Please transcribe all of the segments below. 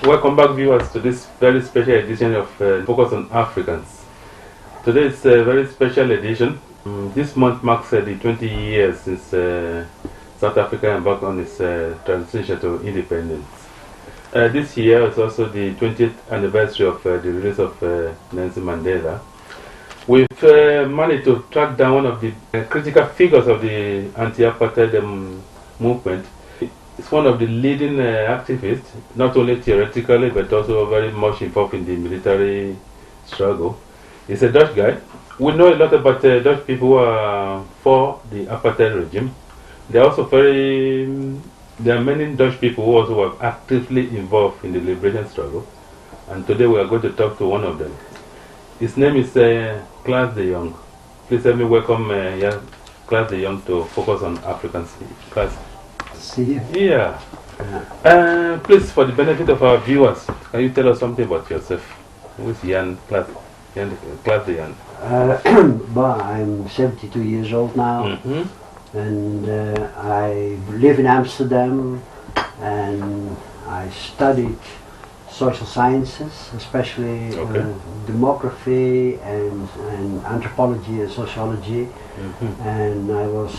Welcome back, viewers, to this very special edition of Focus on Africans. Today is a very special edition. This month marks the 20 years since South Africa embarked on its transition to independence. This year is also the 20th anniversary of the release of Nelson Mandela. We've managed to track down one of the critical figures of the anti-apartheid movement. It's one of the leading activists, not only theoretically but also very much involved in the military struggle. He's a Dutch guy. We know a lot about Dutch people who are for the apartheid regime. There are many Dutch people who also were actively involved in the liberation struggle. And today we are going to talk to one of them. His name is Klaas de Jonge. Please help me welcome Klaas de Jonge to Focus on Africans. Klaas. See you. Yeah. Please, for the benefit of our viewers, can you tell us something about yourself? Who is Klaas de Jonge? Well, I'm 72 years old now, and I live in Amsterdam, and I studied social sciences, especially demography and anthropology and sociology, and I was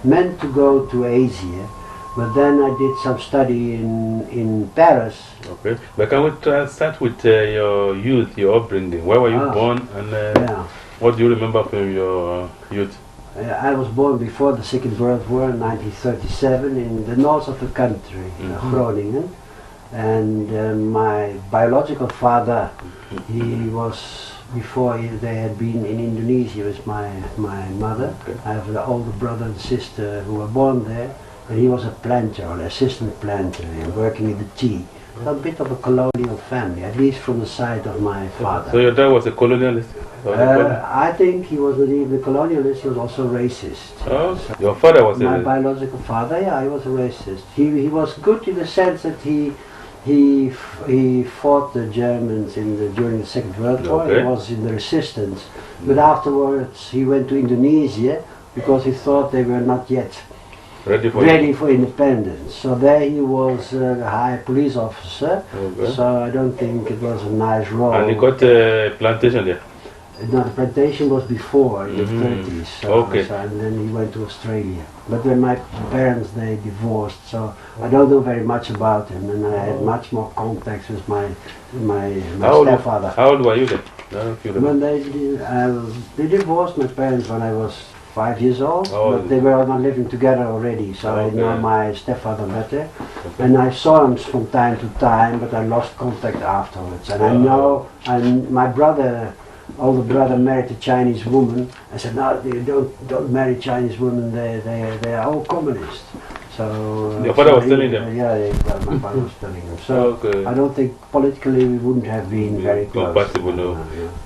meant to go to Asia. But then I did some study in Paris. Okay, but can we start with your youth, your upbringing? Where were you born, and what do you remember from your youth? I was born before the Second World War in 1937 in the north of the country, Groningen. And my biological father, he was, before they had been in Indonesia with my mother. Okay. I have an older brother and sister who were born there. And he was a planter, an assistant planter, and working in the tea. A bit of a colonial family, at least from the side of my father. So your dad was a colonialist? I think he was not even a colonialist, he was also racist. Oh, so your father was my biological father, yeah, he was a racist. He was good in the sense that he fought the Germans during the Second World War. He was in the resistance. But afterwards he went to Indonesia because he thought they were not yet ready for independence. So there he was a high police officer. So I don't think it was a nice role. And he got a plantation there? No, the plantation was before, in the 30s. So, and then he went to Australia. But when my parents, they divorced, so I don't know very much about him, and I had much more contacts with my stepfather. How old were you then? When they divorced my parents when I was 5 years old, but they were not living together already, so I know my stepfather better. And I saw him from time to time, but I lost contact afterwards. And I know, and my older brother married a Chinese woman. I said, no, you don't marry Chinese women, they are all communists. So your father was telling them? Yeah, my father was telling them. So I don't think politically we wouldn't have been very close. Compatible, no.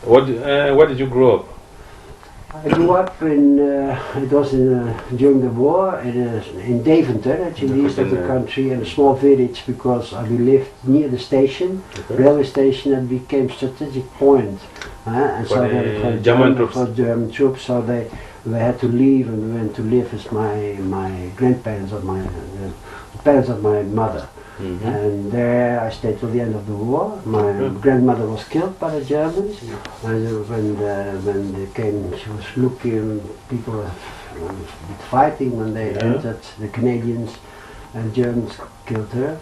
Where did you grow up? I grew up in, it was during the war, in Deventer, that's in the east of the country, in a small village, because we lived near the station, railway station, and became strategic point. And for so the German troops, so they had to leave, and we went to live with my grandparents, the parents of my mother. And there I stayed till the end of the war. My grandmother was killed by the Germans, and when they came, she was looking, people were fighting when they entered, the Canadians, and Germans killed her.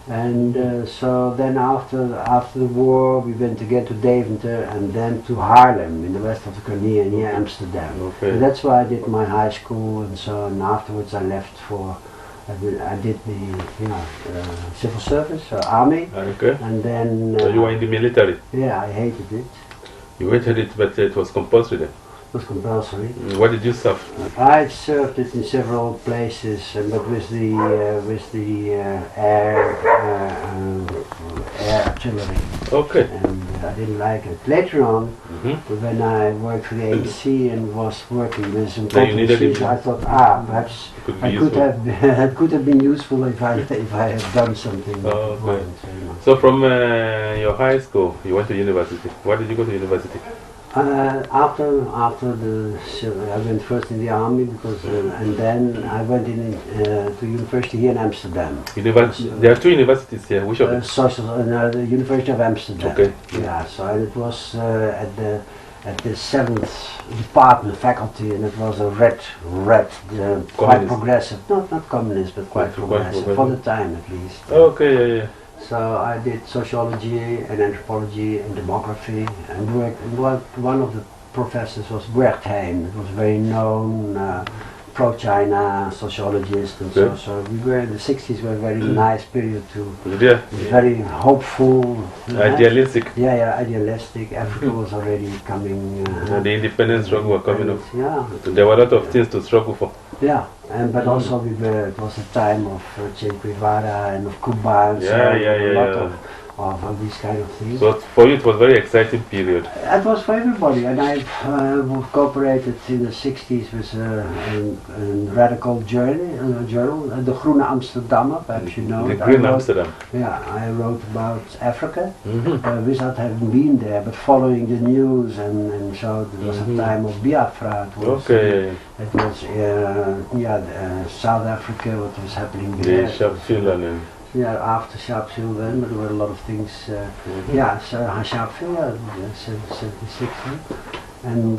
And so then after the war we went again to Deventer and then to Haarlem in the west of the country near Amsterdam. And that's where I did my high school and so, and afterwards I left for I did the civil service, army, and then... so you were in the military? Yeah, I hated it. You hated it, but it was compulsory then? It was compulsory. What did you serve? I served it in several places, but with the air artillery. Okay. And I didn't like it. Later on, when I worked for the ANC and was working with some competencies, I thought, perhaps it could have been useful if I had done something. So from your high school, you went to university. Why did you go to university? After the, I went first in the army because, and then I went to university here in Amsterdam. There are two universities here. Which of them? The University of Amsterdam. Okay. Yeah. So and it was at the 7th department faculty, and it was a quite progressive, not communist, but quite progressive for the time at least. Okay. Yeah. So I did sociology and anthropology and demography, and one of the professors was Wertheim. It was very known pro-China sociologist, and so we were in the 60s. Were a very nice period too. Yeah. Very hopeful. Idealistic. Yeah, idealistic. Africa was already coming. The independence struggle were coming up. Yeah. There were a lot of things to struggle for. Yeah, but also it was a time of Che Guevara and of Cuba, and a lot of these kind of things. So for you it was a very exciting period. It was for everybody, and I cooperated in the 60s with a radical journal, the Groene Amsterdammer, perhaps you know. The Green Amsterdam. Yeah, I wrote about Africa without having been there, but following the news, and so there was a time of Biafra. It was South Africa, what was happening there. After Sharpeville then, but there were a lot of things. Sharpeville, 76, and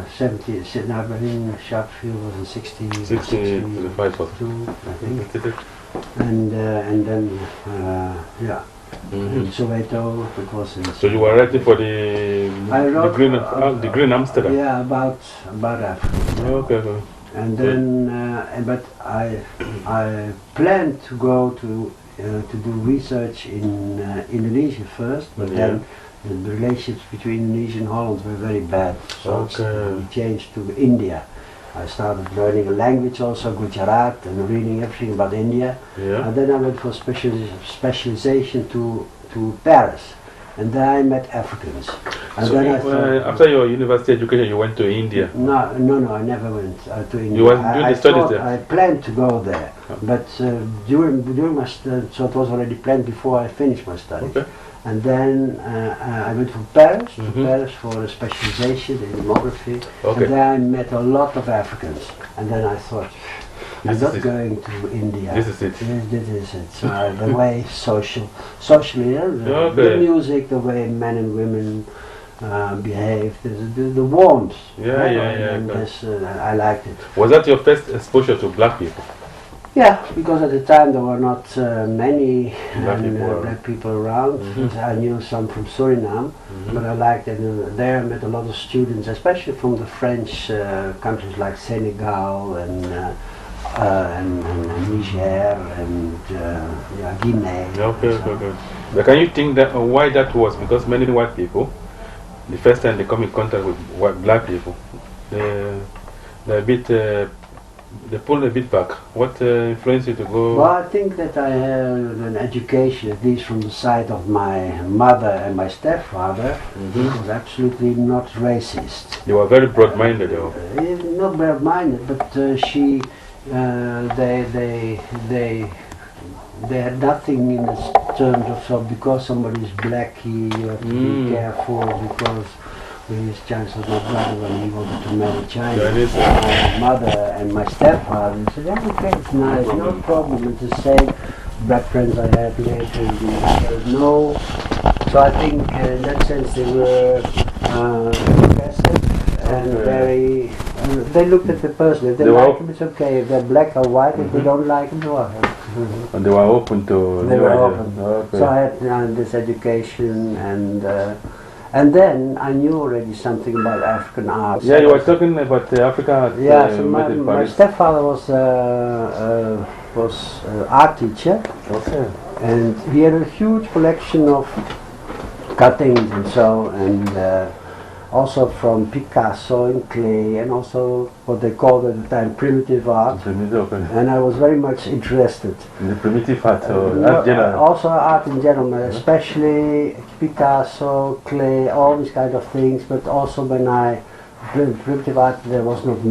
70. Now, I think Sharpeville was in 62, I think. And then, in Soweto, it was in. So you were writing for the Green Amsterdam. Yeah, about Africa. Okay. And then, but I planned to go to do research in Indonesia first, but then the relationships between Indonesia and Holland were very bad, so we changed to India. I started learning a language also, Gujarat, and reading everything about India. And then I went for specialization to Paris. And then I met Africans. And so then I thought, after your university education, you went to India? No, I never went to India. You were doing the studies there? I planned to go there, but during my studies, so it was already planned before I finished my studies. Okay. And then I went to Paris for a specialization in demography. Okay. And then I met a lot of Africans. And then I thought, I'm not going to India. This is it. This is it. So the way socially, the music, the way men and women behave, the warmth. I liked it. Was that your first exposure to black people? Yeah, because at the time there were not many black people around. I knew some from Suriname, but I liked it. There I met a lot of students, especially from the French countries like Senegal and Niger and Guinea. Okay. But can you think that why that was? Because many white people, the first time they come in contact with black people, they're a bit. They pull a bit back. What influenced you to go? Well, I think that I had an education, at least from the side of my mother and my stepfather, who was absolutely not racist. They were very broad-minded, though. Not broad-minded, but they had nothing in terms of, so because somebody is black, you have to be careful because his chance was my brother when he wanted to marry China. My mother and my stepfather said, okay, it's nice, no problem. It's the same black friends I had later. No. So I think in that sense they were progressive and very. They looked at the person. If they like him, it's okay. If they're black or white, if they don't like him, well. And they were open to. They were open. Okay. So I had this education and then I knew already something about African art. Yeah, you were talking about African art. Yeah, so my stepfather was art teacher. Okay. And he had a huge collection of cuttings and so, and also from Picasso and clay, and also what they called at the time primitive art. And I was very much interested in the primitive art, art general. Also art in general, especially Picasso, clay, all these kind of things. But also when I primitive art there was not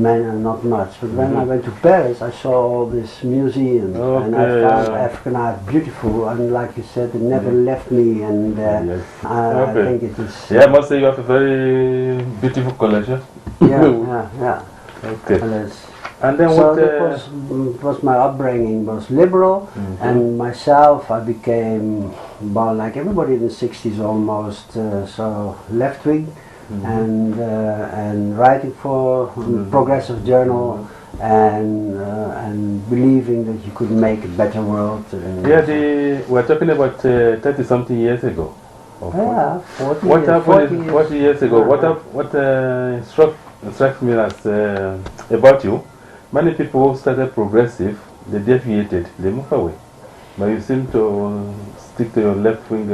much. But when I went to Paris, I saw all this museums, and I found African art beautiful. And like you said, it never left me. And I think it is. Yeah, I must say you have a very beautiful collection. Yeah. Okay. And then so that was my upbringing was liberal, and myself I became, well, like everybody in the 60s almost, so left wing, and writing for progressive journal, and believing that you could make a better world. We're talking about 30-something years ago. Yeah, 40 what years, happened 40 years ago? What struck me as about you? Many people started progressive, they deviated, they moved away. But you seem to stick to your left-wing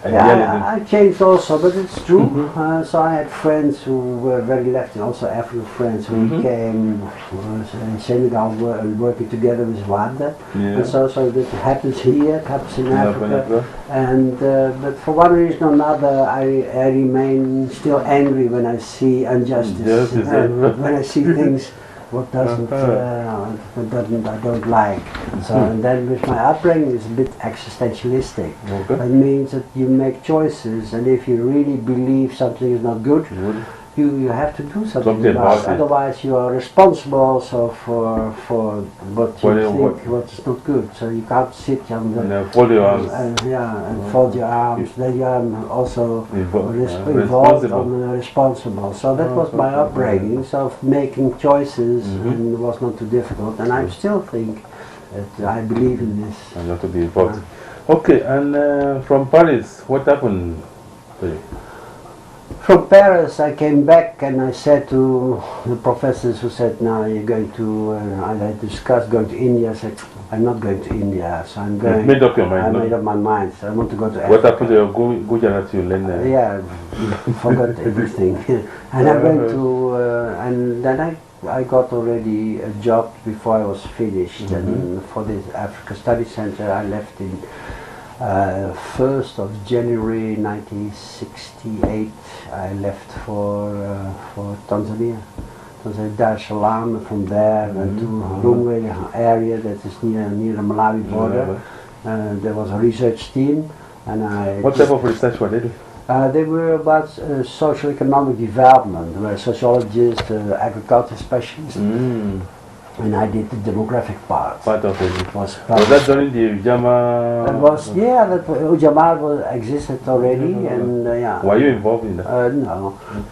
idealism. I changed also, but it's true. So I had friends who were very left, and also African friends who became in Senegal working together with Rwanda. And so that happens here, it happens in Africa. And but for one reason or another, I remain still angry when I see injustice, when I see things what doesn't, I don't like. So, and then with my upbringing is a bit existentialistic. That means that you make choices, and if you really believe something is not good, you have to do something about it. Otherwise you are responsible also for what you think what's not good. So you can't sit on the fold your arms. And fold your arms. Then you are also involved and responsible. So that was my upbringing. So making choices and it was not too difficult. And I still think that I believe in this. And you have to be involved. Okay, and from Paris, what happened to you? From Paris I came back and I said to the professors who said, now you're going to, I had discussed going to India. I said, I'm not going to India, so I'm going. You made up your mind? I made up my mind, so I want to go to Africa. What happened to your Gujarat you learned there? Yeah, forgot everything. And I went to, and then I got already a job before I was finished, and for this Africa Study Center I left in 1st of January 1968. I left for Tanzania. Dar es Salaam. From there went to Rungwe area that is near the Malawi border. There was a research team, and I. What type of research were they doing? They were about socio-economic development. They were sociologists, agriculture specialists. And I did the demographic part. Part of it. Was that during the Ujamaa? That was, Ujamaa existed already, and Were you involved in that?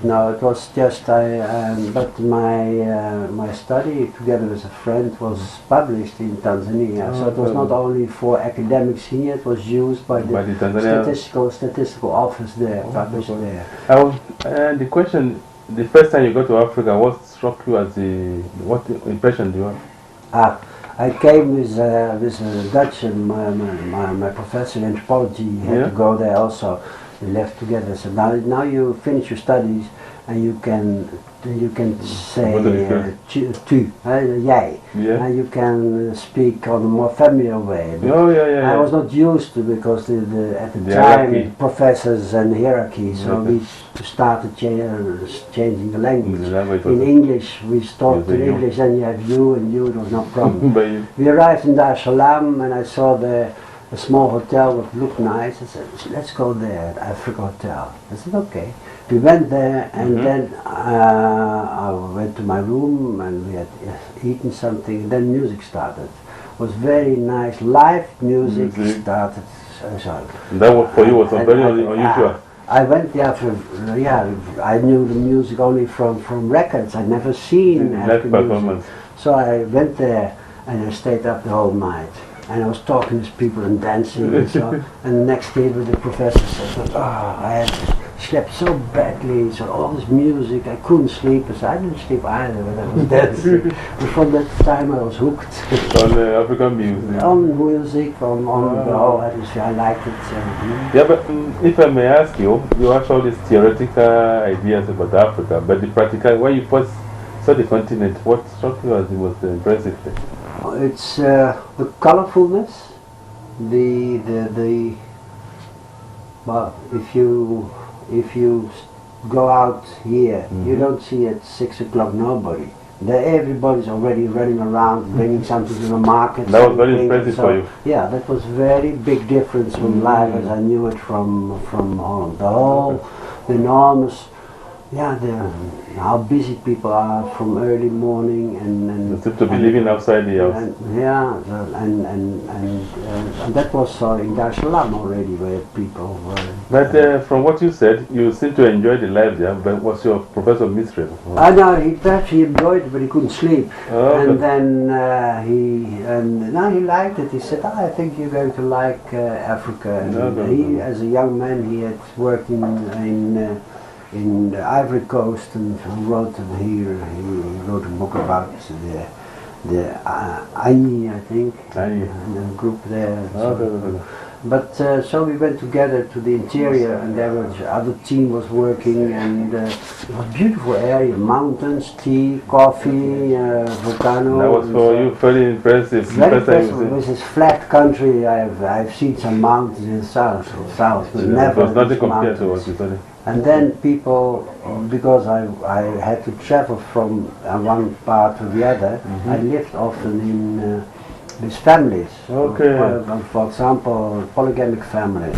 No, it was just but my study together with a friend was published in Tanzania, so it was not only for academics here, it was used by the statistical office there, published there. The question. The first time you go to Africa, what struck you as what impression do you have? I came with Dutch, and my professor in anthropology had to go there also. We left together. So now you finish your studies, and you can say tu, jij, and you can speak on a more familiar way. I was not used to, because at the time professors and hierarchy, so we started changing the language. In English we talked in English, and you have you, and you, there was no problem. We arrived in Dar es Salaam, and I saw a small hotel that looked nice. I said, let's go there, Africa Hotel. I said, okay. We went there, and then I went to my room, and we had eaten something, and then music started. It was very nice, live music started. That for you was very unusual. I went there I knew the music only from records. I'd never seen African music. So I went there, and I stayed up the whole night. And I was talking to people and dancing and so. And the next day the professor said, I had slept so badly, so all this music, I couldn't sleep. So I didn't sleep either when I was dancing. And from that time I was hooked. On African music? On music, on the whole atmosphere, I liked it. Yeah, but if I may ask you, you have all these theoretical ideas about Africa, but the practical, when you first saw the continent, what struck you as the most impressive thing? It's the colorfulness, well, if you go out here, you don't see at 6 o'clock nobody. Everybody's already running around, bringing something to the market. That was very impressive for you. Yeah, that was very big difference from life as I knew it from Holland. The whole enormous, how busy people are from early morning and seem to be living outside the house. And that was in Dar es Salaam already, where people were. But from what you said, you seem to enjoy the life there. But was your professor miserable? I know he enjoyed it, but he couldn't sleep. And then he liked it. He said, "I think you're going to like Africa." And he, as a young man, he had worked in the Ivory Coast and wrote he wrote a book about the Aini, I think, and the group there. But so we went together to the interior, and there was other team was working, and it was a beautiful area, mountains, tea, coffee, volcano. That was for you very impressive. Very impressive. This is flat country. I've seen some mountains in the south, but never. It was nothing compared to what you studied. And then people, because I had to travel from one part to the other, I lived often in with families. Okay. For example, polygamic family.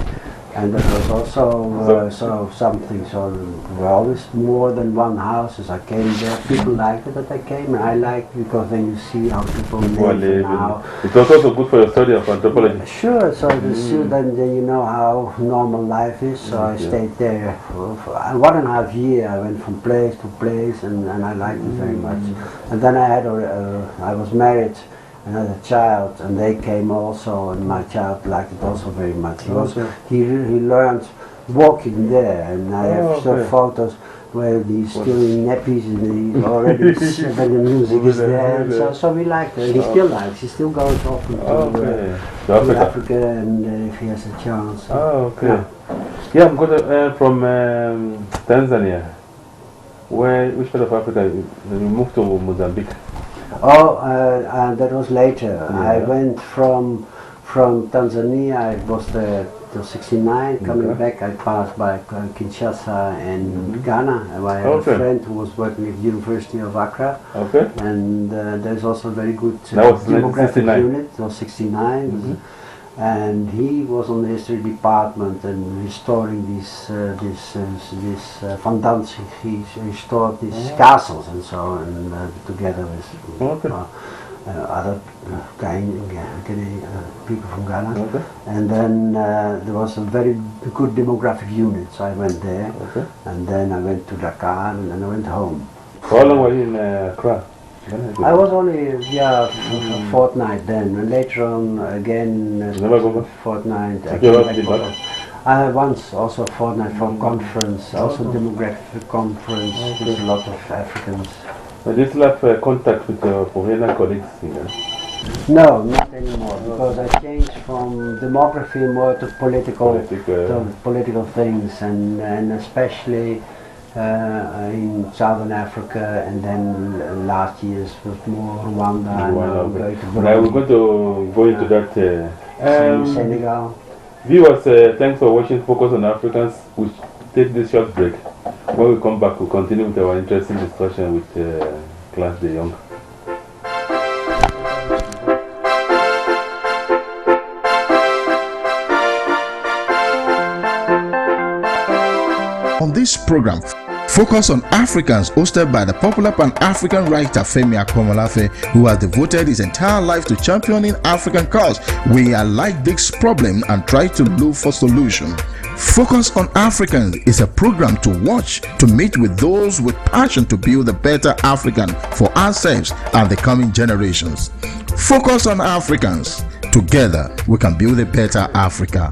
And that was also something. So there were always more than one house. As I came there, people liked it that I came, and I liked it because then you see how people live now. It was also good for your study of anthropology. Sure. So then you know how normal life is. So I stayed there for 1.5 years. I went from place to place, and I liked it very much. And then I was married. Another child, and they came also, and my child liked it also very much. He learned walking there, and I have some photos where he's still in nappies and he's already when the music is there. And so we liked it. He still likes. He still goes often to Africa, and if he has a chance. Yeah, I'm going from Tanzania. Which part of Africa? You moved to Mozambique. That was later. I went from Tanzania. I was there till '69. Coming back, I passed by Kinshasa and Ghana. I had a friend who was working at the University of Accra. And there's also a very good demographic unit. It was '69. And he was on the history department and restoring these Vandanzi. He restored these castles and so on, and together with other people from Ghana. And then there was a very good demographic unit, so I went there. And then I went to Dakar, and then I went home. How long were you in Accra? I was only a fortnight then, and later on again fortnight. I once also a fortnight for a conference, also demographic conference with a lot of Africans. Did you still have contact with your foreigner colleagues? No, not anymore, because I changed from demography more to political things, and especially in Southern Africa, and then last year's was more Rwanda. Now we're going to go into that. Senegal. Viewers, thanks for watching Focus on Africans. We'll take this short break. When we come back, we'll continue with our interesting discussion with Klaas de Jonge. On this program, Focus on Africans, hosted by the popular Pan-African writer Femi Akomolafe, who has devoted his entire life to championing African cause. We highlight this problem and try to look for solution. Focus on Africans is a program to watch, to meet with those with passion to build a better African for ourselves and the coming generations. Focus on Africans. Together, we can build a better Africa.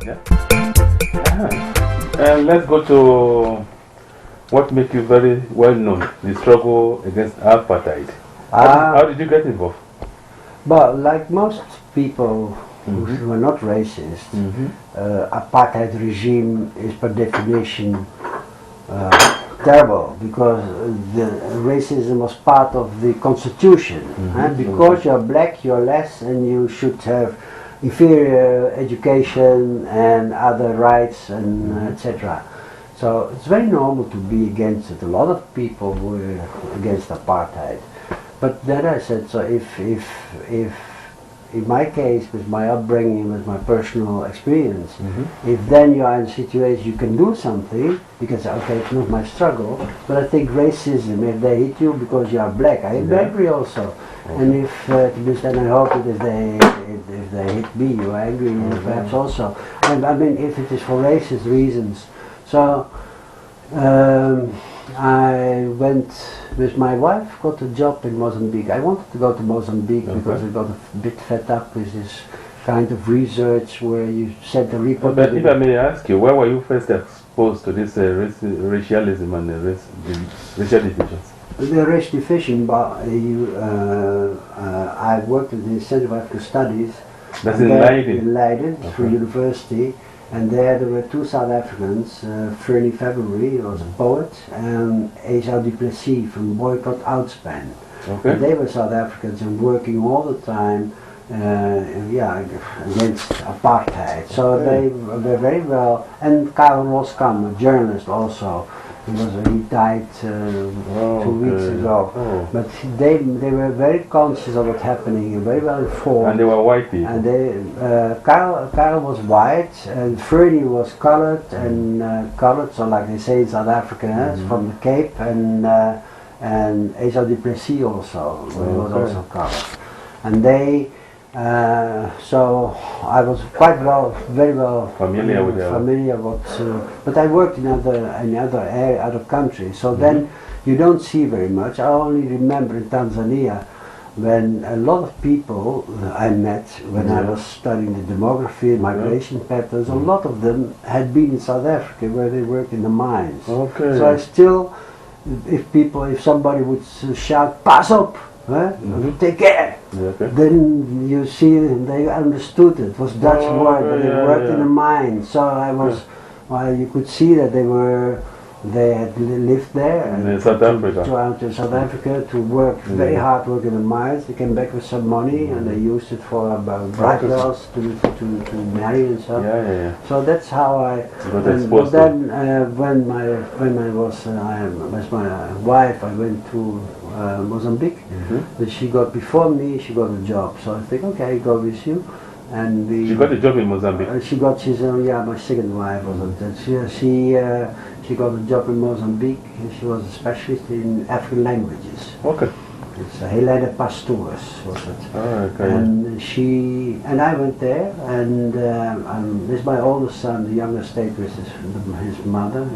Let's go to what makes you very well known, the struggle against apartheid. How did you get involved? But like most people who are not racist, apartheid regime is per definition terrible, because the racism was part of the constitution. Because you're black, you're less, and you should have inferior education and other rights, and etc. So it's very normal to be against it. A lot of people were against apartheid. But then I said, so if in my case, with my upbringing, with my personal experience, if then you are in a situation you can do something, you can say, okay, it's not my struggle, but I think racism, if they hit you because you are black, I agree also. And if, then I hope that if they hit me, you are angry, perhaps also. And I mean, if it is for racist reasons. So, I went with my wife, got a job in Mozambique. I wanted to go to Mozambique because I got a bit fed up with this kind of research where you send a report. But if I may ask you, where were you first exposed to this racialism and the racial divisions? The race division, but I worked in the Center of African Studies. That's in Leiden? In Leiden, through university. And there were two South Africans, Fernie February was a poet, and Asa du Plessis from Boycott Outspan. Okay. They were South Africans and working all the time against apartheid. So they were very well, and Karel Roskam, a journalist also. He died 2 weeks ago. But they were very conscious of what's happening and very well informed. And they were white people. And Karel was white and Fernie was colored so like they say in South Africa, from the Cape, and Asa du Plessis also was also colored. And they so I was quite very well familiar with but I worked in other countries. So then you don't see very much. I only remember in Tanzania when a lot of people I met when I was studying the demography, migration patterns. A lot of them had been in South Africa where they worked in the mines. So I still, if somebody would shout, "Pass up! Take care!" Then you see they understood it. It was Dutch word, but they worked in a mine. So I was, you could see that they had lived there in South Africa. To South Africa to work very hard, work in the mines. They came back with some money and they used it for bright girls to marry and so. So that's how I. But then when I was with my wife, I went to Mozambique. But she got before me. She got a job. So I think, okay, I go with you. And she got a job in Mozambique. My second wife was she got a job in Mozambique, and she was a specialist in African languages. Okay. It's Helena Pastores was it. And I went there, and this is my oldest son, the youngest stayed with his mother,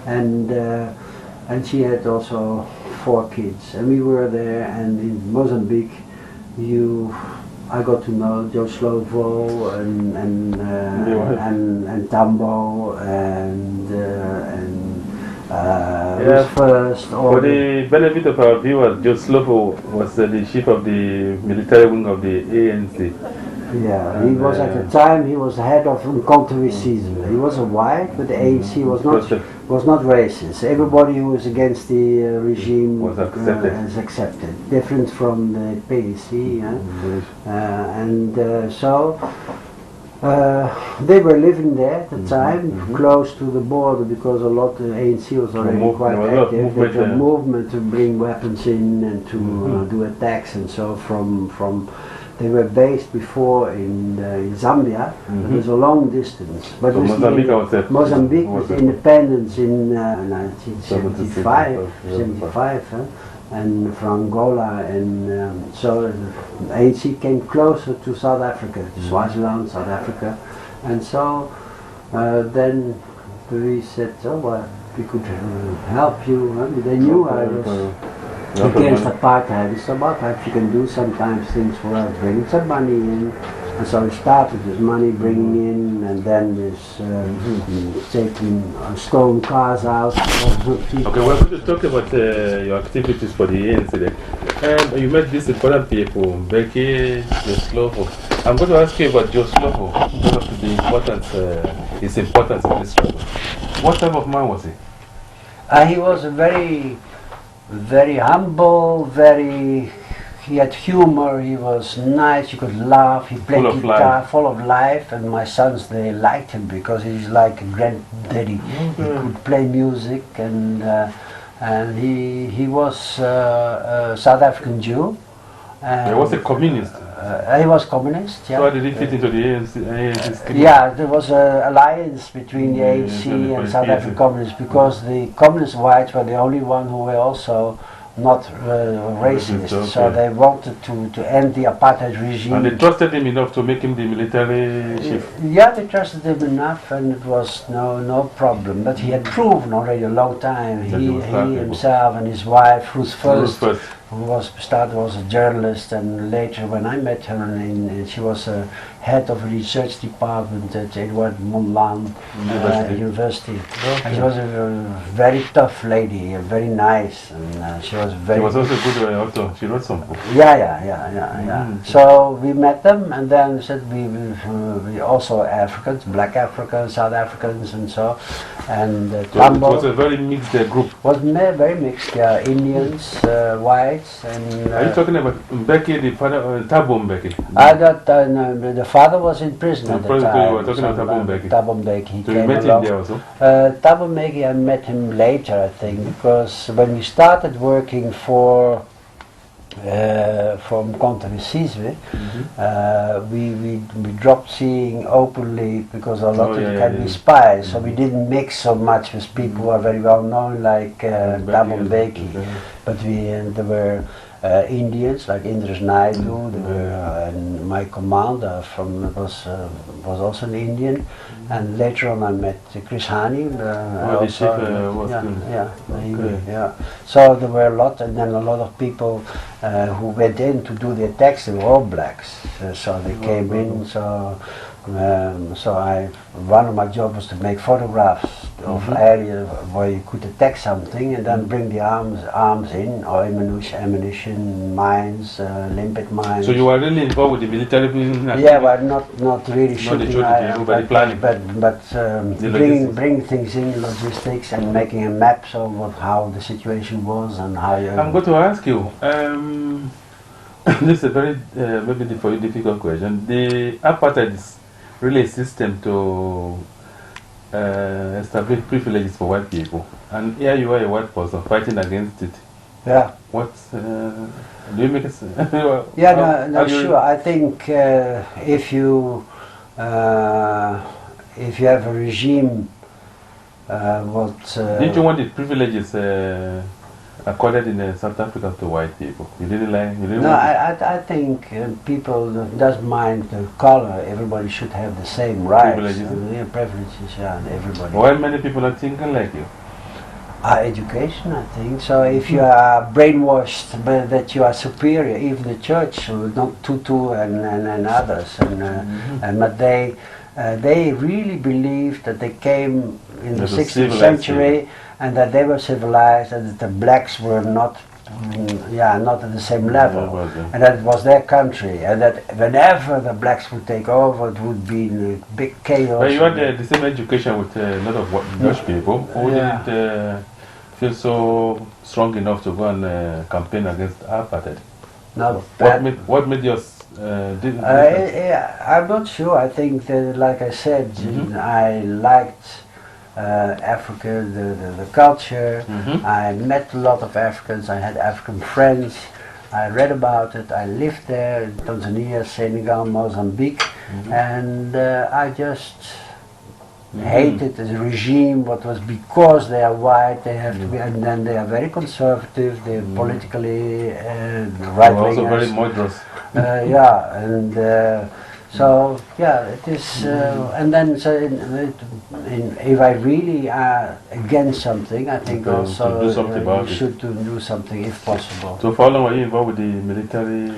and she had also 4 kids, and we were there, and in Mozambique, I got to know Joe Slovo and Tambo and first. For the benefit of our viewers, Joe Slovo was the chief of the military wing of the ANC. Yeah, he was at the time, he was the head of counter-racism. He was a white, but the ANC was not racist. Everybody who was against the regime was accepted. Different from the PAC. They were living there at the time, close to the border, because a lot of the ANC was already quite active. There was a movement to bring weapons in and to do attacks and so from they were based before in Zambia, but there's a long distance. But so Mozambique was independence in 1975, and from Angola, and so the ANC came closer to South Africa, to Swaziland, South Africa, and so then we said, we could help you. They knew I was against apartheid. It's apartheid. You can do sometimes things for us, bringing some money in, and so it started with money bringing in, and then this taking stolen cars out. Okay, we're going to talk about your activities for the ANC. You met these important people, Becky, Joe Slovo. I'm going to ask you about Joe Slovo, because of the importance, his importance in this struggle. What type of man was he? He was a very humble, he had humor, he was nice, he could laugh, he played guitar, full of life, and my sons, they liked him because he's like a granddaddy. He could play music, and he was a South African Jew. He was a communist. He was communist, yeah. So how did he fit into the ANC scheme? Yeah, there was an alliance between the ANC and South African communists, because the communist whites were the only one who were also not racist, okay. So they wanted to end the apartheid regime. And they trusted him enough to make him the military chief? Yeah, they trusted him enough, and it was no problem. But he had proven already a long time, he himself and his wife, who's first. Who was a journalist, and later when I met her, she was a head of a research department at Edward Monland University. Okay. And she was a very tough lady, very nice, and she was very... She was also good author, she wrote some books. Yeah. So we met them, and then said we also Africans, black Africans, South Africans, and so. And so it was a very mixed group. Was very mixed, yeah. Indians, whites, and... Are you talking about Mbeki, the father, Thabo Mbeki? The father was in prison at the time. You were talking about Thabo Mbeki? Thabo Mbeki. So you met him there also? Thabo Mbeki, I met him later, I think, because when we started working from Conte Sizwe, we dropped seeing openly because a lot of it can be spies, so we didn't mix so much with people who are very well known like Thabo Mbeki, but there were Indians like Indris Naidu, and my commander was also an Indian, and later on I met Chris Hani. So there were a lot, and then a lot of people who went in to do the attacks. They were all blacks, so they came in. One of my jobs was to make photographs of area where you could attack something, and then bring the arms in, or ammunition, mines, limpet mines. So you were really involved with the military business? Yeah, but not really shooting, but bring things in, logistics, and making a map of how the situation was and how you... I'm going to ask you, this is a very maybe for you difficult question. The apartheid is really a system to establish privileges for white people, and here you are a white person fighting against it. Yeah. What do you make it? Sure. I think if you have a regime, didn't you want the privileges accorded in South Africa to white people? You didn't like? I think people doesn't mind the color. Everybody should have the same rights. Privileges, and everybody. Why many people are thinking like you? Education, I think. So if you are brainwashed that you are superior, even the church, not Tutu and others, but they really believed that they came in the 16th century, and that they were civilized, and that the blacks were not at the same level, and that it was their country, and that whenever the blacks would take over, it would be a big chaos. But you had the same education with a lot of Dutch people who didn't feel so strong enough to go and campaign against apartheid. No, what made yours? I'm not sure. I think that, like I said, I liked Africa, the culture. I met a lot of Africans. I had African friends. I read about it. I lived there in Tanzania, Senegal, Mozambique, and I just hated the regime. What was because they are white, they have to be, and then they are very conservative. They're politically right wingers. Also very moderate. So it is, and then if I really are against something, I think also you should do something if possible. So for how long were you involved with the military?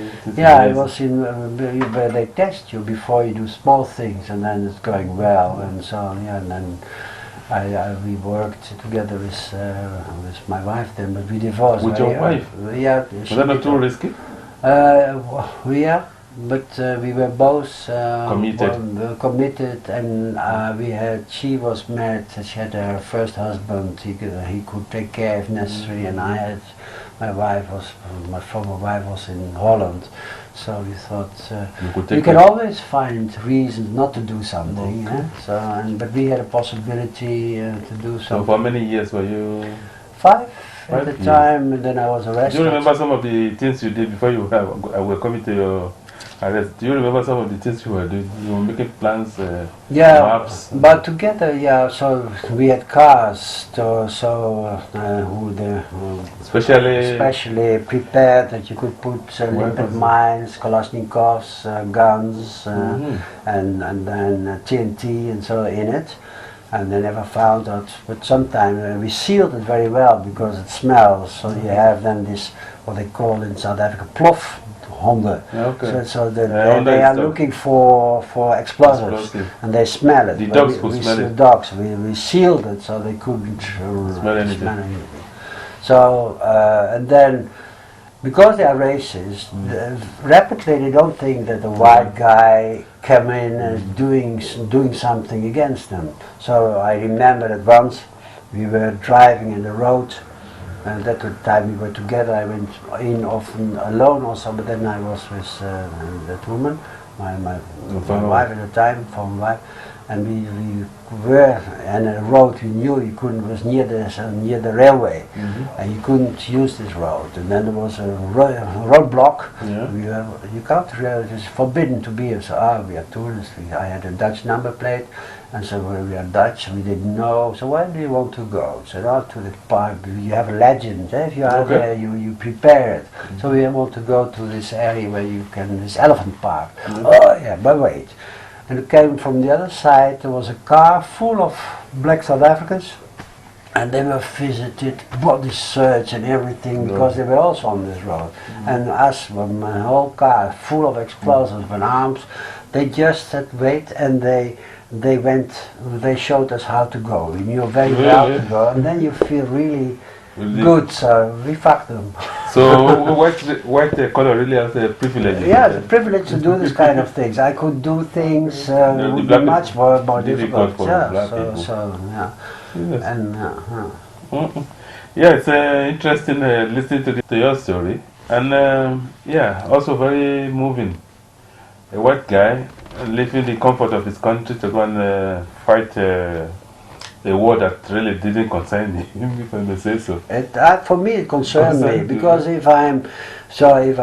I was in where they test you before you do small things, and then it's going well, and so on. And then we worked together with my wife then, but we divorced. With your wife? Yeah. Was that not too risky? But we were both committed, and she was married. She had her first husband. He could take care if necessary, and I had my former wife was in Holland, so we thought you can always find reasons not to do something. Okay. So, but we had a possibility to do something. So for many years were you? 5 at the years. time, and then I was arrested. Do you remember some of the things you did before you were coming to your arrest? Do you remember some of the things you were doing? You were making plans, maps? But together, so we had cars, especially prepared that you could put limpet mines, Kalashnikovs, guns, and then TNT and so in it. And they never found out, but sometimes we sealed it very well because it smells. So you have then this, what they call in South Africa, plof, honden. Okay. So they are looking for explosives, and they smell it. The dogs could smell it. Dogs. We sealed it so they couldn't smell anything. So and then, because they are racist, rapidly they don't think that the white guy came in and doing something against them. So I remember that once we were driving in the road, and that time we were together. I went in often alone also, but then I was with that woman, my wife at the time, former wife, and we were on a road we knew you couldn't, was near the railway, and you couldn't use this road. And then there was a roadblock. You can't, it was forbidden to be here. So we are tourists. I had a Dutch number plate, and so we are Dutch. We didn't know. So where do you want to go? So to the park. You have a legend. If you are there, you prepare it. So we want to go to this area where you can, this elephant park. But wait. And it came from the other side. There was a car full of black South Africans, and they were visited, body search and everything, because they were also on this road. And us, with my whole car full of explosives and arms, they just said wait, and they showed us how to go. We knew very well to go, and then you feel really good, so we fucked them. So white collar really has a privilege. Yeah, the privilege to do this kind of things. I could do things would be much more difficult. It's interesting listening to your story, and also very moving. A white guy leaving the comfort of his country to go and fight a war that really didn't concern him, if I may say so. For me, it concerns me, because if I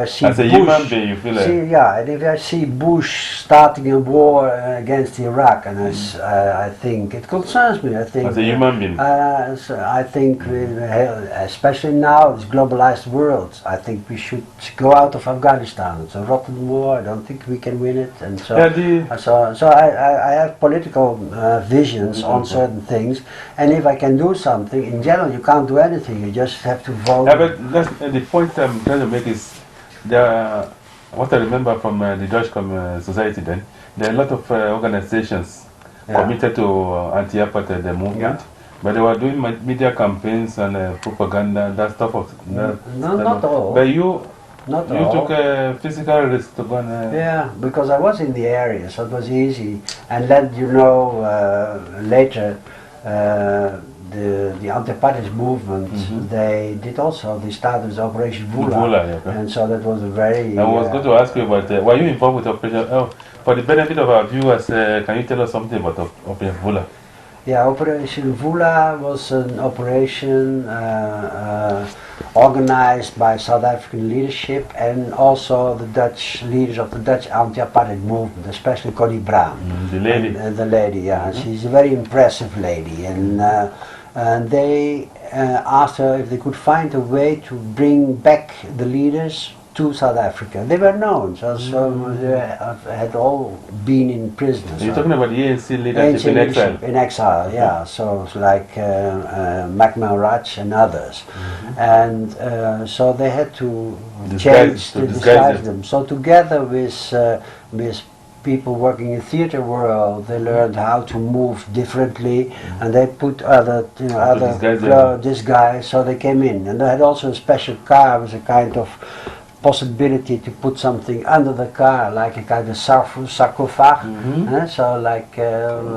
see as a Bush, human being, you feel like... and if I see Bush starting a war against Iraq, and I think it concerns me. I think as a human being, I think, especially now, this globalized world, I think we should go out of Afghanistan. It's a rotten war. I don't think we can win it, and so I have political visions on certain things. And if I can do something, in general, you can't do anything. You just have to vote. Yeah, but that's, the point I'm trying to make is, what I remember from the Dutch society then, there are a lot of organizations committed to anti-apartheid movement, but they were doing media campaigns and propaganda, that stuff. Not all. But you took a physical risk to go and... because I was in the area, so it was easy. And then, later, the anti-apartheid movement, they started with Operation Vula, and so that was a very... I was going to ask you about, were you involved with Operation... for the benefit of our viewers, can you tell us something about Operation Vula? Yeah, Operation Vula was an operation organized by South African leadership and also the Dutch leaders of the Dutch anti-apartheid movement, especially Connie Brown. The lady. The lady, she's a very impressive lady, and they asked her if they could find a way to bring back the leaders to South Africa. They were known, so they had all been in prison. You're talking about the ANC leadership in exile? In exile, so like Raj and others. And so they had to disguise them. So together with people working in theater world, they learned how to move differently, and they put other disguise, so they came in. And they had also a special car with a kind of possibility to put something under the car, like a kind of sarcophage. So like that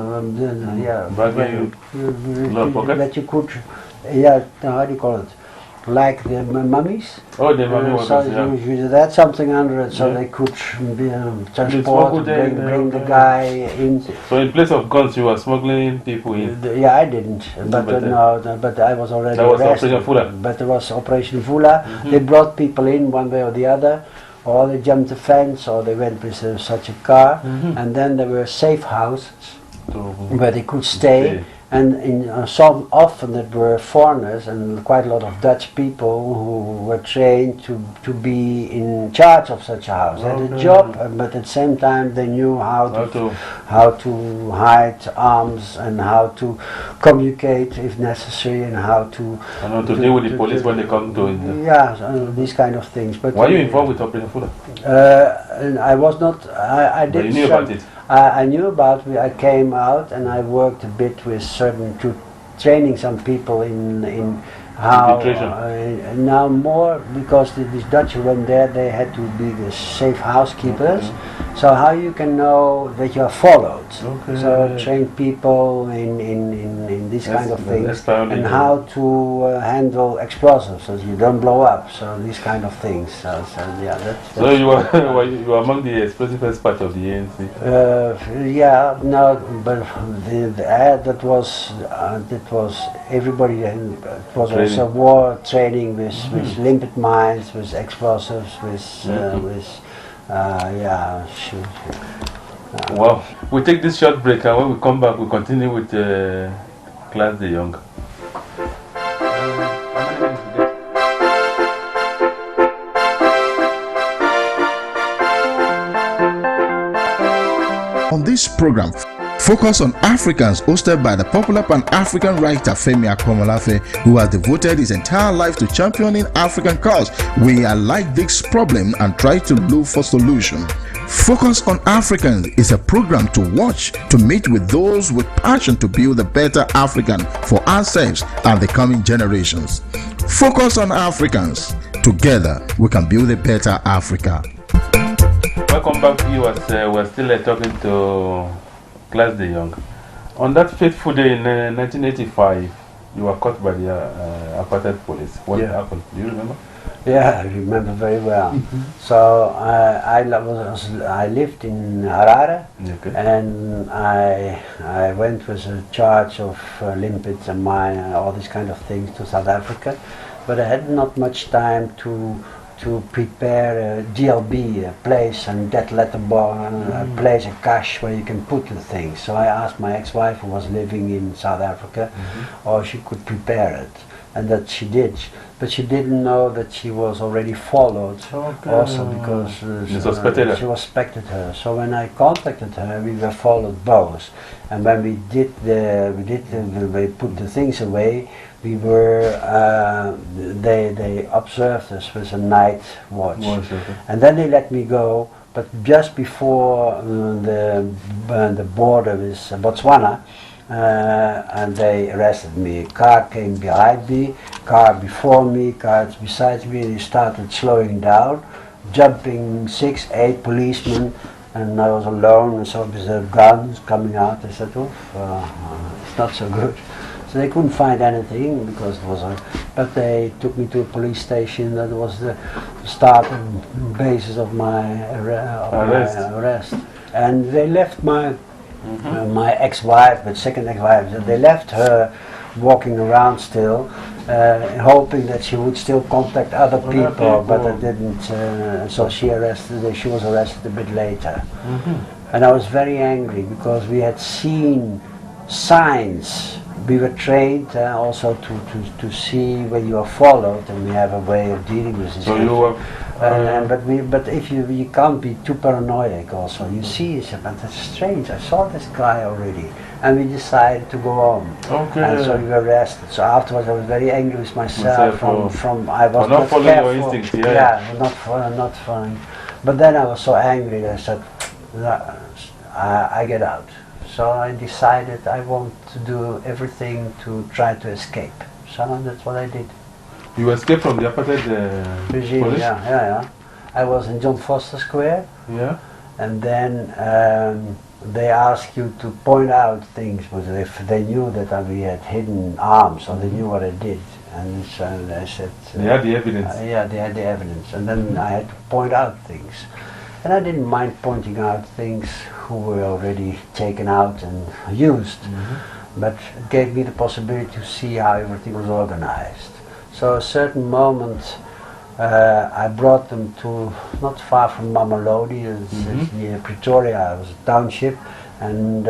you could, how do you call it? like the mummies. Oh, the mummy So workers, yeah. you had something under it, so Yeah. they could transport, smuggled them in, bring the okay. guy in. So in place of guns, you were smuggling people in. Yeah, I didn't, but but I was already That was arrested. Operation Fula. But there was Operation Fula. They brought people in one way or the other, or they jumped the fence, or they went with such a car, and then there were safe houses where they could stay. And some often that were foreigners and quite a lot of Dutch people who were trained to be in charge of such a house. They had a job, but at the same time they knew how to hide arms and how to communicate if necessary, and how to deal with the police when they come to it. Yeah, these kind of things. But were you involved with Operation Fula? And I was not. I did. But you knew about it. I knew about it. I came out and I worked a bit with training some people in how now more, because these Dutch went there, they had to be the safe housekeepers. So how you can know that you are followed? So train people in these kind of things, and how to handle explosives so you don't blow up. So these kind of things. So yeah, that's so you were among the explosive experts of the ANC. Yeah, no, but that was everybody. It was also war training with limpet mines, with explosives, with yeah. Well, we take this short break, and when we come back, we continue with Klaas de Jonge. On this program, focus on Africans hosted by the popular Pan-African writer Femi Akomolafe, who has devoted his entire life to championing African cause. We highlight this problem and try to look for solution. Focus on Africans is a program to watch, to meet with those with passion to build a better African for ourselves and the coming generations. Focus on Africans. Together, we can build a better Africa. Welcome back, viewers. We're still talking to Klaas de Jonge. On that fateful day in 1985, you were caught by the apartheid police. What happened? Do you remember? Yeah, I remember very well. So I lived in Harare, and I went with a charge of limpets and mine and all these kind of things to South Africa, but I had not much time to prepare a GLB, a place, and that letterbox, a place, a cache where you can put the things. So I asked my ex-wife, who was living in South Africa, or she could prepare it, and that she did. But she didn't know that she was already followed, also because she suspected her. So when I contacted her, we were followed both. And when we put the things away, we were, they observed us with a night watch. And then they let me go, but just before the border with Botswana, and they arrested me. A car came behind me, car before me, cars beside me, and they started slowing down, jumping 6, 8 policemen, and I was alone, and so with the guns coming out. I said, it's not so good. So they couldn't find anything because it was but they took me to a police station. That was the starting basis of my arrest. And they left my my ex-wife, but second ex-wife, they left her walking around still, hoping that she would still contact other people, but they didn't. So she was arrested a bit later. And I was very angry because we had seen signs. We were trained also to see when you are followed, and we have a way of dealing with this. So you were, but if you can't be too paranoid also. You see, but that's strange. I saw this guy already, and we decided to go on. And so we were arrested. So afterwards, I was very angry with myself. From I was not following your instincts. Not following. But then I was so angry that I said, I get out. So I decided I want to do everything to try to escape. So that's what I did. You escaped from the apartheid regime? Police? Yeah. I was in John Foster Square. Yeah. And then they ask you to point out things, but if they knew that we had hidden arms, or they knew what I did. And so I said, They had the evidence. yeah, they had the evidence, and then I had to point out things. And I didn't mind pointing out things who were already taken out and used, but it gave me the possibility to see how everything was organized. So a certain moment I brought them to not far from Mamelodi, it's near Pretoria, it was a township, and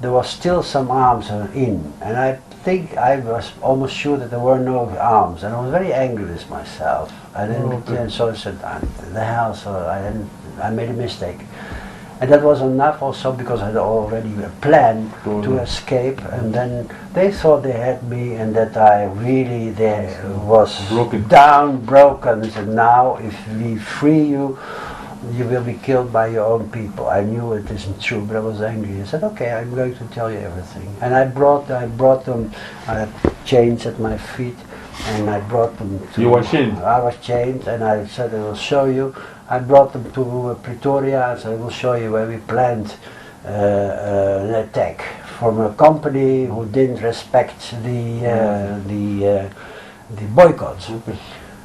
there was still some arms in, and I think I was almost sure that there were no arms, and I was very angry with myself. I didn't, and so I said, the hell, so I made a mistake. And that was enough also because I had already a plan to escape, and then they thought they had me and that I really was broken. They said, now if we free you, you will be killed by your own people. I knew it isn't true, but I was angry. I said, okay, I'm going to tell you everything. And I brought them, I had chains at my feet, and I brought them to... You were chained? I was chained, and I said, I will show you. I brought them to Pretoria, so I will show you where we planned an attack from a company who didn't respect the boycotts.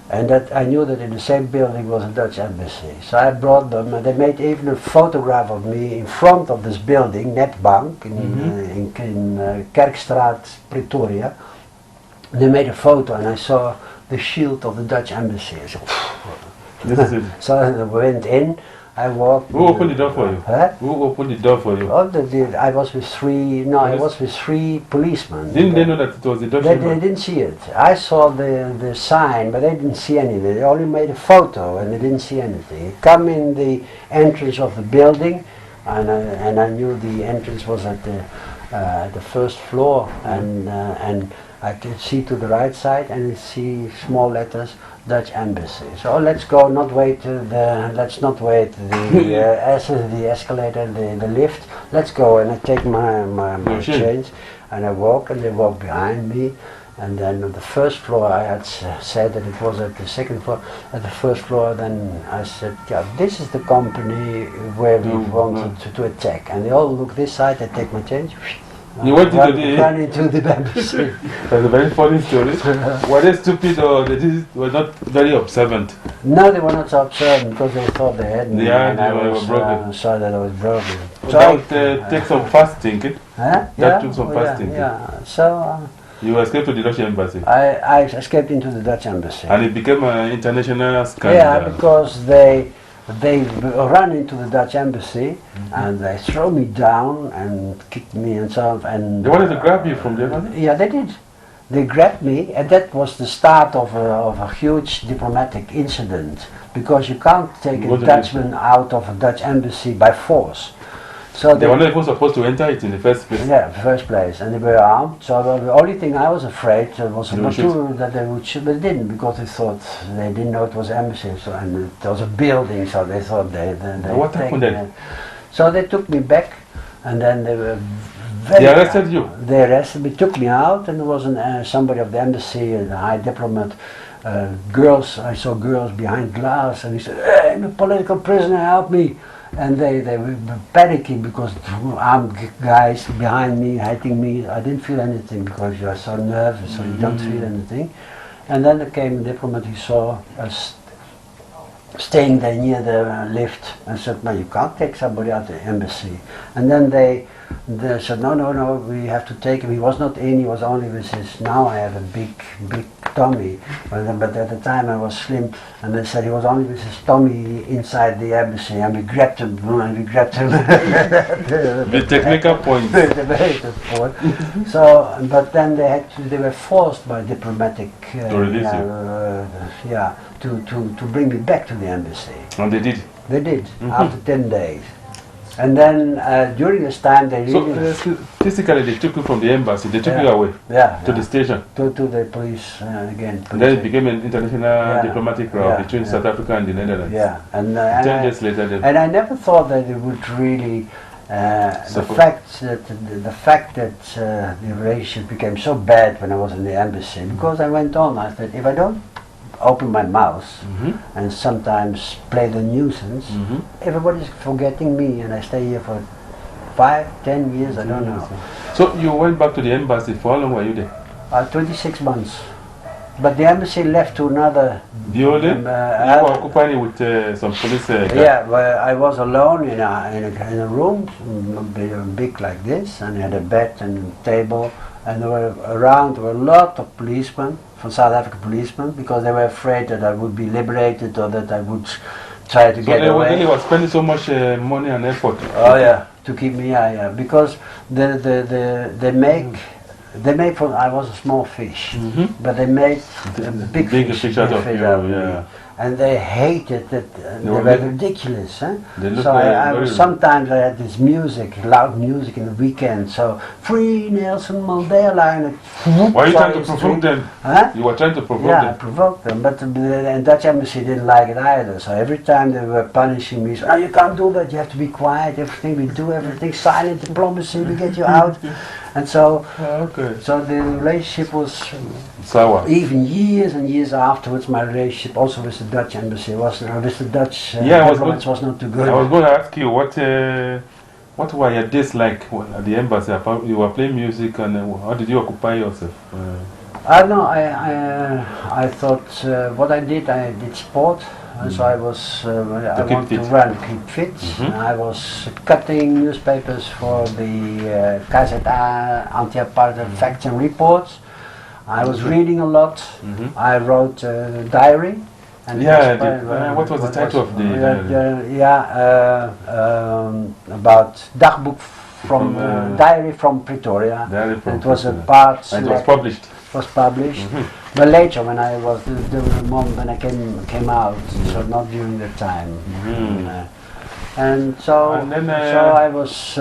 And that I knew that in the same building was a Dutch embassy. So I brought them, and they made even a photograph of me in front of this building, Netbank, in Kerkstraat, Pretoria. They made a photo, and I saw the shield of the Dutch embassy. I said, this is it. So I went in, I walked... Who opened the door for you? Huh? Who opened the door for you? Oh, I was with three policemen. Didn't they know that it was the Dutch They embassy? didn't see it. I saw the sign, but they didn't see anything. They only made a photo, and they didn't see anything. Come in the entrance of the building, and I knew the entrance was at the first floor, and I could see to the right side, and I see small letters, Dutch embassy. So let's go. Let's not wait the escalator, the lift. Let's go, and I take my chains, and I walk, and they walk behind me. And then on the first floor, I had said that it was at the second floor. At the first floor, then I said, yeah, this is the company where we wanted to attack. And they all look this side. I take my change. You went into run into the embassy. That's a very funny story. Were they stupid or they were not very observant? No, they were not so observant because they thought they had me. Yeah, and I were was broken. saw that I was broken. So that takes some fast thinking. Huh? That took some fast thinking. Yeah. So you escaped to the Dutch embassy. I escaped into the Dutch embassy. And it became an international scandal. Yeah, because they ran into the Dutch embassy and they threw me down and kicked me and so on. And they wanted to grab you from the embassy? Yeah, they did. They grabbed me, and that was the start of a huge diplomatic incident, because you can't take a Dutchman out of a Dutch embassy by force. So they were not even supposed to enter it in the first place. Yeah, the first place, and they were armed. So the only thing I was afraid was that they would shoot, but they didn't, because they thought they didn't know it was an embassy. So and it was a building, so they thought they what happened then? So they took me back, and then they were. They arrested you? They arrested me, took me out, and there was somebody of the embassy, a high diplomat. I saw girls behind glass, and he said, "Hey, I'm a political prisoner, help me." And they were panicking because armed guys behind me, hitting me. I didn't feel anything because you are so nervous, so you don't feel anything. And then there came a diplomat, he saw us staying there near the lift and said, "No, you can't take somebody out of the embassy." And then they said, no, we have to take him. He was not in, he was only with his, now I have a big tummy, but at the time I was slim, and they said he was only with his tummy inside the embassy, and we grabbed him, The technical point. The very good point. So, but then they were forced by diplomatic, to release you. to bring me back to the embassy. And they did? They did, after 10 days. And then during this time they really... So physically they took you from the embassy, they took you away to the station? To the police again. And then it became an international diplomatic row between South Africa and the Netherlands. Yeah, and 10 days later and I never thought that it would really... the fact that the relationship became so bad when I was in the embassy, because I went on, I said, if I don't open my mouth and sometimes play the nuisance, everybody's forgetting me, and I stay here for 5, 10 years, I don't know. So you went back to the embassy. For how long were you there? 26 months. But the embassy left to another. You were occupied with some police guys? Yeah, well, I was alone in a room, big like this, and I had a bed and a table, and there were a lot of policemen, from South African policemen, because they were afraid that I would be liberated or that I would try to get away. So they were spending so much money and effort. Oh yeah, to keep me, yeah, because they make from, I was a small fish, but they made a big fish out of me. And they hated that, they were ridiculous. Huh? So sometimes I had this music, loud music in the weekend, so free Nelson Mandela, and were you trying to provoke them? Huh? You were trying to provoke them? Yeah, I provoked them, but the Dutch embassy didn't like it either, so every time they were punishing me, so, oh, you can't do that, you have to be quiet, everything, silent diplomacy, we get you out. And so, so the relationship was sour. Even years and years afterwards, my relationship also with the Dutch embassy was, with the Dutch diplomats was not too good. I was going to ask you, what were your days like at the embassy? You were playing music, and how did you occupy yourself? I don't know, I thought what I did sport. And so I was, I wanted to keep fit. I was cutting newspapers for the anti-apartheid facts and reports. I was reading a lot. I wrote a diary. And what was the title of the diary? About dagboek from diary from Pretoria. It was a part. And it was published. Was published, but later when I was the moment when I came out, so not during that time. And so I was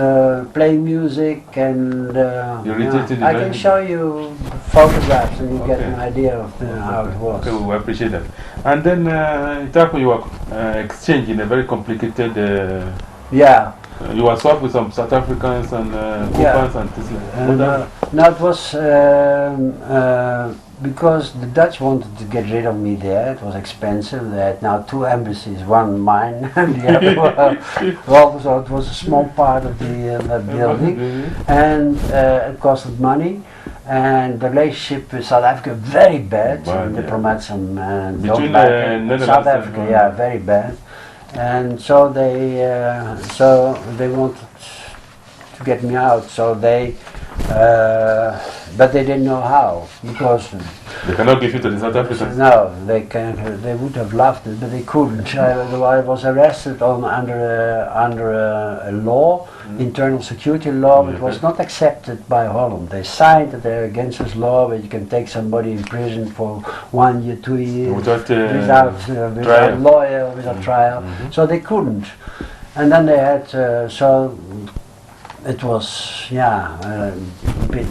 playing music, and I can show you photographs, and you get an idea of how it was. Okay, we appreciate that. And then you were exchanging a very complicated. You were swapped with some South Africans and Cubans and things like that. No, it was because the Dutch wanted to get rid of me there. It was expensive. They had now 2 embassies, one mine and the other one. Well, so it was a small part of the building, and it costed money. And the relationship with South Africa very bad. Diplomats and don't like South Africa, very bad. And so they wanted to get me out. So they, but they didn't know how, because they cannot give you to the South Africans. No, they can. They would have loved it, but they couldn't. I was arrested under a law, internal security law. It was not accepted by Holland. They signed that they're against this law, where you can take somebody in prison for 1 year, 2 years without lawyer, without trial. So they couldn't. And then they had it was a bit.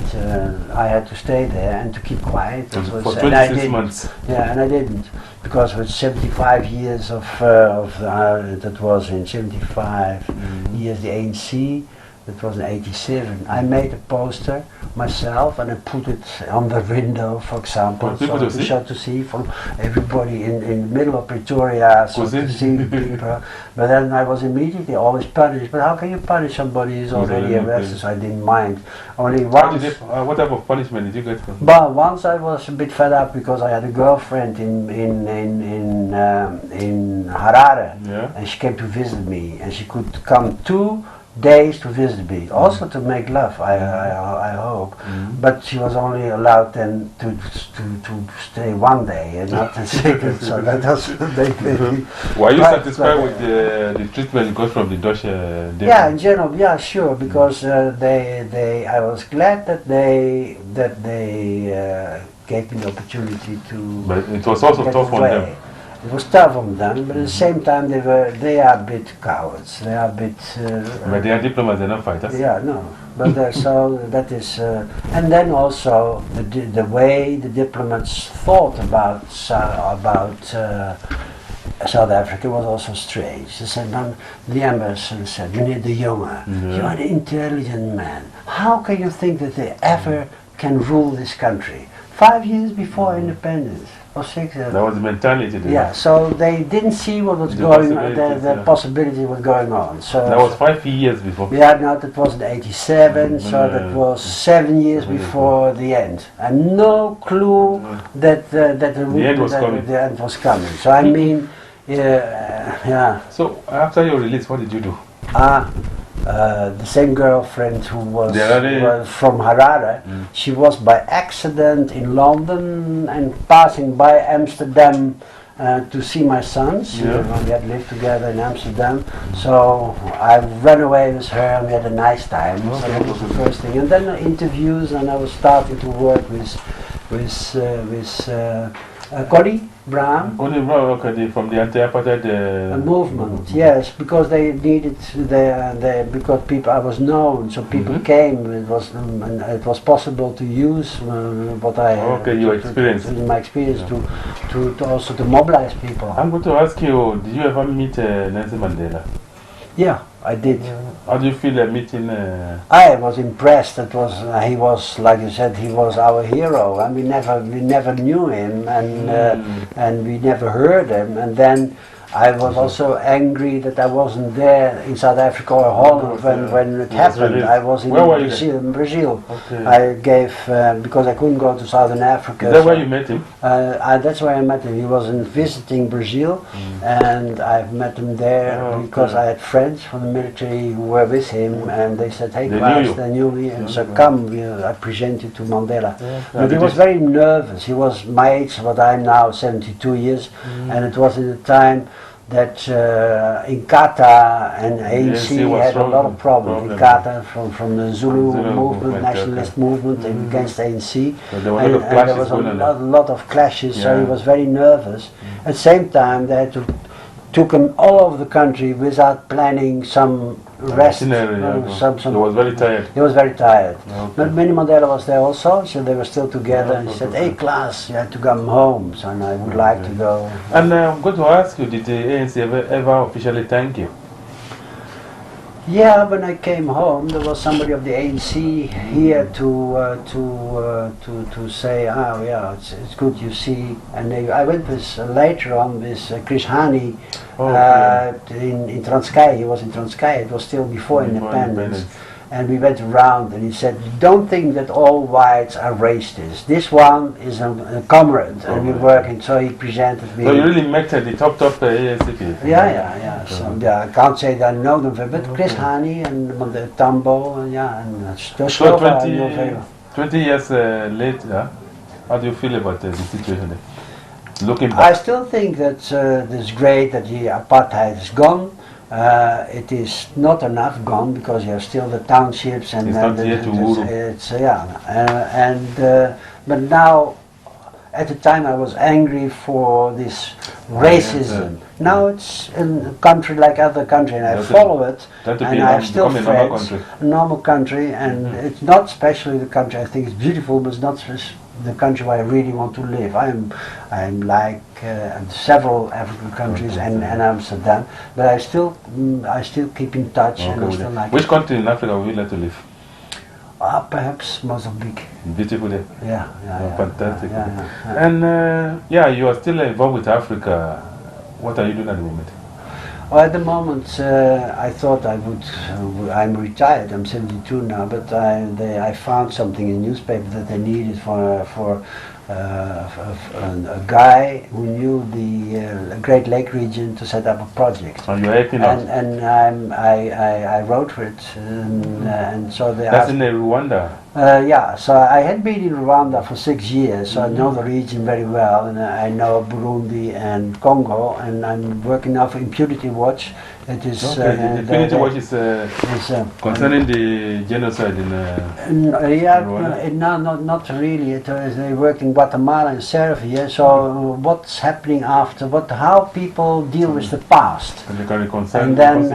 I had to stay there and to keep quiet. For 26 months. Yeah, and I didn't, because with 75 years that was in 75 years the ANC. That was in 87. I made a poster myself and I put it on the window, for example, to see from everybody in the middle of Pretoria, so to see people. But then I was immediately always punished. But how can you punish somebody who's already arrested? So I didn't mind. Only once. What type of punishment did you get? But once I was a bit fed up because I had a girlfriend in Harare, and she came to visit me, and she could come 2 days to visit me, also to make love, I hope. But she was only allowed then to stay 1 day and not the second. So that was Were you satisfied with the treatment you got from the Dutch? Yeah, in general, yeah, sure, because I was glad that they gave me the opportunity to. But it was also tough on them. It was tough on them, but at the same time they are a bit cowards. They are a bit. But they are diplomats, they're not fighters. Yeah, no. But so that is, and then also the way the diplomats thought about South Africa was also strange. They said, the ambassador said, Meneer de Jonge, you are an intelligent man. How can you think that they ever can rule this country? 5 years before independence. or 6. That was the mentality then. Yeah, so they didn't see what was The going on, possibilities, the yeah. possibility was going on. So That was 5 years before. yeah, no, that was in '87, so that was 7 years before the end, and no clue that that the end was coming. So I mean, yeah. So after your release, what did you do? The same girlfriend who was Harare. from Harare, she was by accident in London and passing by Amsterdam to see my sons. Yeah. We had lived together in Amsterdam, so I ran away with her and we had a nice time. So that was the first thing. And then interviews, and I was starting to work with Cody Brown. Cody Brown, okay, from the anti-apartheid Movement, yes, because they needed because people, I was known, so people came. And it was possible to use what I your experience, my experience to also to mobilize people. I'm going to ask you, did you ever meet Nelson Mandela? Yeah, I did. How do you feel meeting? I was impressed. It was he was, like you said, he was our hero, and we never knew him, and we never heard him. And then I was also angry that I wasn't there in South Africa or Holland when it happened. I was in Brazil. Okay. I gave because I couldn't go to Southern Africa. Is that where you met him? That's where I met him. He was visiting Brazil, and I've met him there because I had friends from the military who were with him, and they said, "Hey, Klaas, they knew me, and so come, I present you to Mandela." But he was very nervous. He was my age, what I'm now, 72 years, and it was in the time that Inkatha and ANC had a lot of problems. Inkatha from the Zulu movement, nationalist movement against ANC, So there was a lot of clashes, so he was very nervous. At the same time, they had to took him all over the country without planning some rest. He was very tired. He was very tired. Okay. But Winnie Mandela was there also, so they were still together. And he said, "Hey, Klaas, you have to come home." So I would like to go. And I'm going to ask you, did the ANC ever officially thank you? Yeah, when I came home, there was somebody of the ANC here to say, "Oh yeah, it's good you see." And I went with later on with Chris Hani in Transkei. He was in Transkei. It was still before independence. And we went around, and he said, "Don't think that all whites are racist. This one is a comrade, and we're working." So he presented me. So you really met the top ANC people? Yeah. So I can't say that I know them, but Chris Hani and the Tambo, and so 20 years later, how do you feel about the situation? Looking back, I still think that it's great that the apartheid is gone. It is not enough gone because you have still the townships and but now at the time I was angry for this racism. Now it's a country like other country, and I follow it, and I have still friends. A normal country, and it's not especially the country. I think it's beautiful, but it's not the country where I really want to live. I'm like several African countries and Amsterdam, but I still keep in touch, and I still like. Which country in Africa would you like to live? Perhaps Mozambique. Beautiful day. Yeah. Fantastic. And you are still involved with Africa. What are you doing at the moment? Well, at the moment, I thought I would. I'm retired. I'm 72 now, but I found something in the newspaper that they needed for a guy who knew the Great Lake region to set up a project. Oh, you're helping out. And I wrote for it, and so they. That's in Rwanda. So I had been in Rwanda for 6 years, so I know the region very well, and I know Burundi and Congo, and I'm working now for Impunity Watch. It is Impunity Watch is concerning the genocide in Rwanda? Not really. They work in Guatemala and Serbia. So what's happening after? How people deal with the past, and then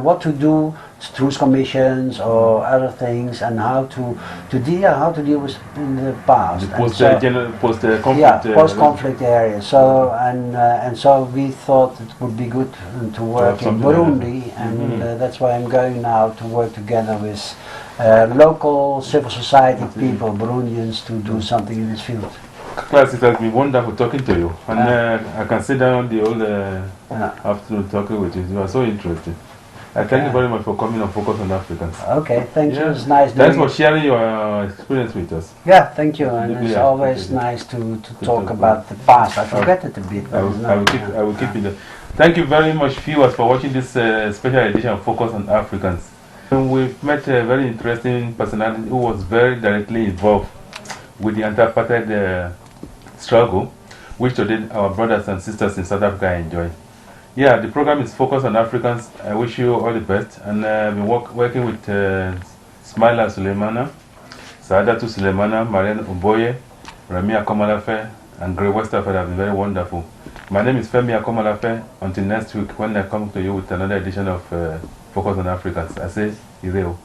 what to do. Truth commissions or other things, and how to deal with in the past. Post-conflict area. So and so we thought it would be good to work in Burundi, and that's why I'm going now to work together with local civil society people, Burundians, to do something in this field. Klaas, it has been wonderful talking to you. And I can sit down the whole afternoon talking with you. You are so interesting. I thank you very much for coming on Focus on Africans. Okay, thank you. It's nice. Thanks for sharing your experience with us. Yeah, thank you. And it's always nice to talk about the past. I forget it a bit. I will keep it there. Thank you very much, viewers, for watching this special edition of Focus on Africans. And we've met a very interesting personality who was very directly involved with the anti-apartheid struggle, which today our brothers and sisters in South Africa enjoy. Yeah, the program is Focus on Africans. I wish you all the best. And I've been working with Smaila Suleimana, Saadatu Suleimana, Marianne Oboye, Ramia Komalafe, and Grey Westerfeld have been very wonderful. My name is Femi Akomalafe. Until next week, when I come to you with another edition of Focus on Africans, I say, Ireo.